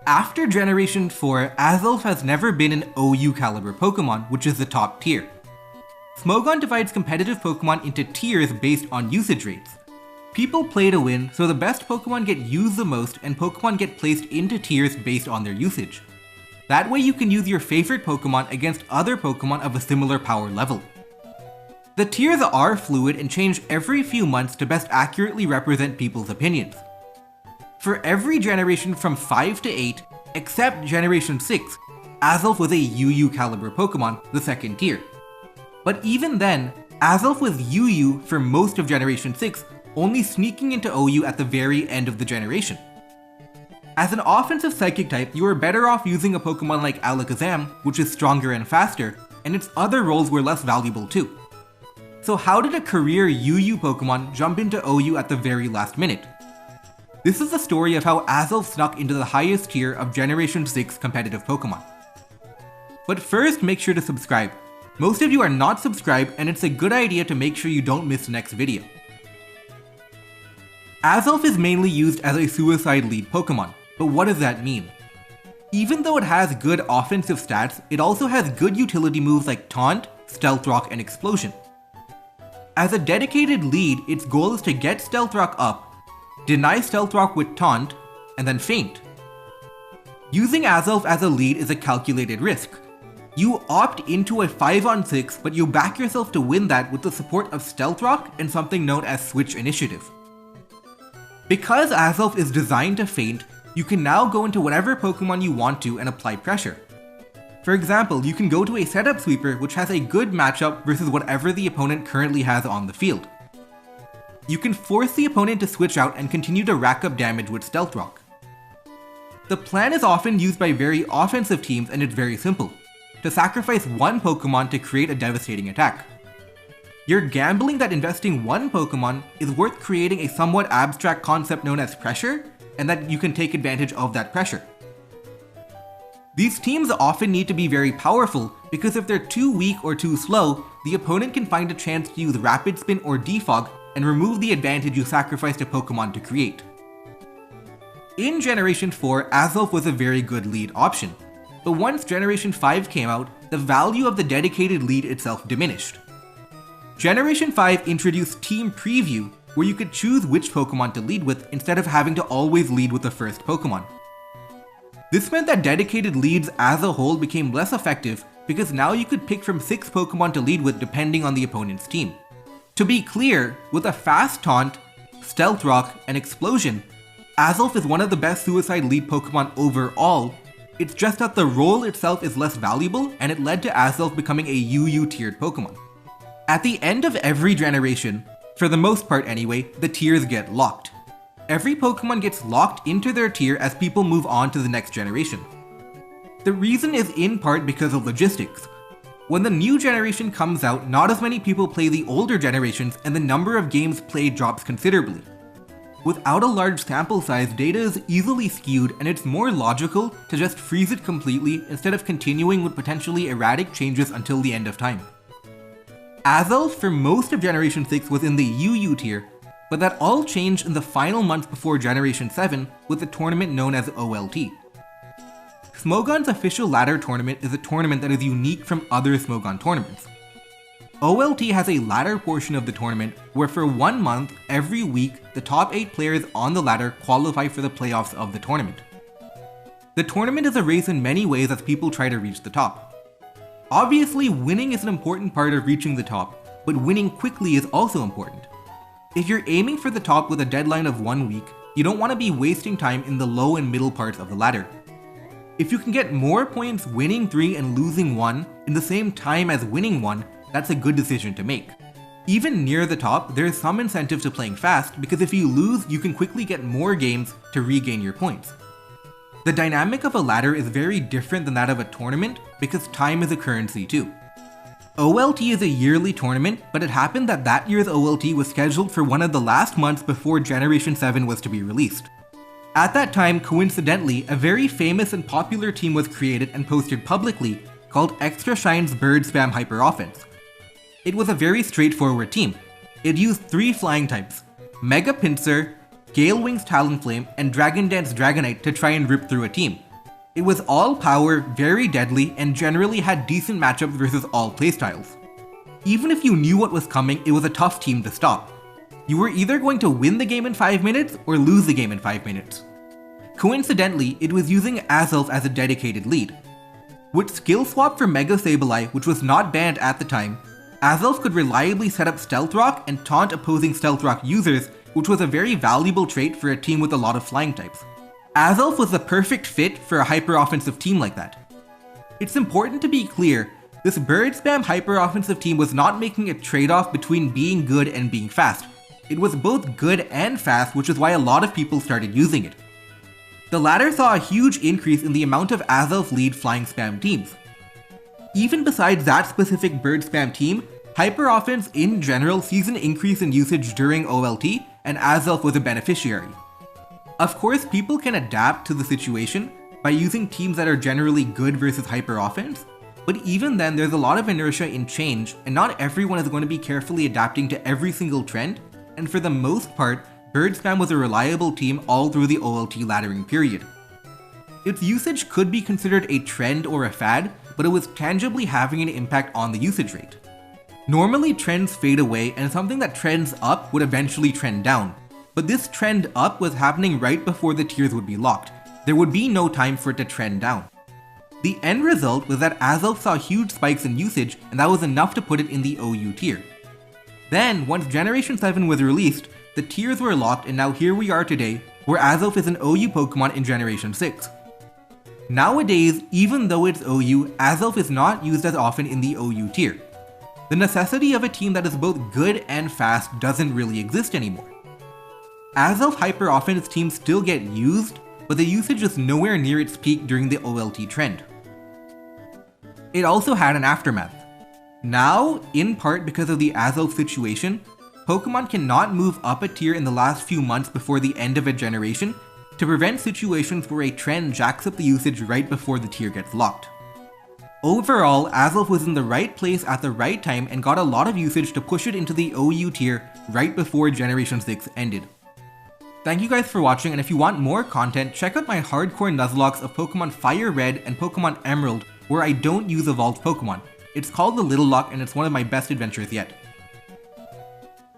After Generation 4, Azelf has never been an OU caliber Pokemon, which is the top tier. Smogon divides competitive Pokemon into tiers based on usage rates. People play to win, so the best Pokemon get used the most and Pokemon get placed into tiers based on their usage. That way you can use your favorite Pokemon against other Pokemon of a similar power level. The tiers are fluid and change every few months to best accurately represent people's opinions. For every generation from 5 to 8, except Generation 6, Azelf was a UU caliber Pokemon, the second tier. But even then, Azelf was UU for most of Generation 6, only sneaking into OU at the very end of the generation. As an offensive Psychic type, you are better off using a Pokemon like Alakazam, which is stronger and faster, and its other roles were less valuable too. So how did a career UU Pokemon jump into OU at the very last minute? This is the story of how Azelf snuck into the highest tier of Generation 6 competitive Pokemon. But first, make sure to subscribe. Most of you are not subscribed, and it's a good idea to make sure you don't miss the next video. Azelf is mainly used as a suicide lead Pokemon, but what does that mean? Even though it has good offensive stats, it also has good utility moves like Taunt, Stealth Rock, and Explosion. As a dedicated lead, its goal is to get Stealth Rock up, deny Stealth Rock with Taunt, and then faint. Using Azelf as a lead is a calculated risk. You opt into a 5-on-6, but you back yourself to win that with the support of Stealth Rock and something known as Switch Initiative. Because Azelf is designed to faint, you can now go into whatever Pokemon you want to and apply pressure. For example, you can go to a setup sweeper which has a good matchup versus whatever the opponent currently has on the field. You can force the opponent to switch out and continue to rack up damage with Stealth Rock. The plan is often used by very offensive teams and it's very simple: to sacrifice one Pokemon to create a devastating attack. You're gambling that investing one Pokemon is worth creating a somewhat abstract concept known as pressure, and that you can take advantage of that pressure. These teams often need to be very powerful because if they're too weak or too slow, the opponent can find a chance to use Rapid Spin or Defog and remove the advantage you sacrificed a Pokemon to create. In Generation 4, Azelf was a very good lead option, but once Generation 5 came out, the value of the dedicated lead itself diminished. Generation 5 introduced Team Preview, where you could choose which Pokemon to lead with instead of having to always lead with the first Pokemon. This meant that dedicated leads as a whole became less effective because now you could pick from 6 Pokemon to lead with depending on the opponent's team. To be clear, with a fast Taunt, Stealth Rock, and Explosion, Azelf is one of the best suicide lead Pokemon overall. It's just that the role itself is less valuable and it led to Azelf becoming a UU tiered Pokemon. At the end of every generation, for the most part anyway, the tiers get locked. Every Pokemon gets locked into their tier as people move on to the next generation. The reason is in part because of logistics. When the new generation comes out, not as many people play the older generations and the number of games played drops considerably. Without a large sample size, data is easily skewed and it's more logical to just freeze it completely instead of continuing with potentially erratic changes until the end of time. Azelf for most of Generation 6 was in the UU tier, but that all changed in the final months before Generation 7 with a tournament known as OLT. Smogon's official ladder tournament is a tournament that is unique from other Smogon tournaments. OLT has a ladder portion of the tournament where for 1 month, every week, the top 8 players on the ladder qualify for the playoffs of the tournament. The tournament is a race in many ways as people try to reach the top. Obviously, winning is an important part of reaching the top, but winning quickly is also important. If you're aiming for the top with a deadline of 1 week, you don't want to be wasting time in the low and middle parts of the ladder. If you can get more points winning 3 and losing 1 in the same time as winning 1, that's a good decision to make. Even near the top, there is some incentive to playing fast because if you lose, you can quickly get more games to regain your points. The dynamic of a ladder is very different than that of a tournament because time is a currency too. OLT is a yearly tournament, but it happened that that year's OLT was scheduled for one of the last months before Generation 7 was to be released. At that time, coincidentally, a very famous and popular team was created and posted publicly called Extra Shine's Bird Spam Hyper Offense. It was a very straightforward team. It used 3 flying types, Mega Pinsir, Gale Wings Talonflame, and Dragon Dance Dragonite to try and rip through a team. It was all power, very deadly, and generally had decent matchups versus all playstyles. Even if you knew what was coming, it was a tough team to stop. You were either going to win the game in 5 minutes or lose the game in 5 minutes. Coincidentally, it was using Azelf as a dedicated lead. With skill swap for Mega Sableye, which was not banned at the time, Azelf could reliably set up Stealth Rock and taunt opposing Stealth Rock users, which was a very valuable trait for a team with a lot of flying types. Azelf was the perfect fit for a hyper-offensive team like that. It's important to be clear, this bird spam hyper-offensive team was not making a trade-off between being good and being fast. It was both good and fast, which is why a lot of people started using it. The latter saw a huge increase in the amount of Azelf lead flying spam teams. Even besides that specific bird spam team, hyper offense in general sees an increase in usage during OLT, and Azelf was a beneficiary. Of course, people can adapt to the situation by using teams that are generally good versus hyper offense, but even then there's a lot of inertia in change, and not everyone is going to be carefully adapting to every single trend, and for the most part, bird spam was a reliable team all through the OLT laddering period. Its usage could be considered a trend or a fad, but it was tangibly having an impact on the usage rate. Normally trends fade away, and something that trends up would eventually trend down, but this trend up was happening right before the tiers would be locked. There would be no time for it to trend down. The end result was that Azelf saw huge spikes in usage, and that was enough to put it in the OU tier. Then, once Generation 7 was released, the tiers were locked, and now here we are today, where Azelf is an OU Pokemon in Generation 6. Nowadays, even though it's OU, Azelf is not used as often in the OU tier. The necessity of a team that is both good and fast doesn't really exist anymore. Azelf hyper offense teams still get used, but the usage is nowhere near its peak during the OLT trend. It also had an aftermath. Now, in part because of the Azelf situation, Pokemon cannot move up a tier in the last few months before the end of a generation to prevent situations where a trend jacks up the usage right before the tier gets locked. Overall, Azelf was in the right place at the right time and got a lot of usage to push it into the OU tier right before Generation 6 ended. Thank you guys for watching, and if you want more content, check out my hardcore Nuzlockes of Pokemon Fire Red and Pokemon Emerald, where I don't use evolved Pokemon. It's called the Little Lock, and it's one of my best adventures yet.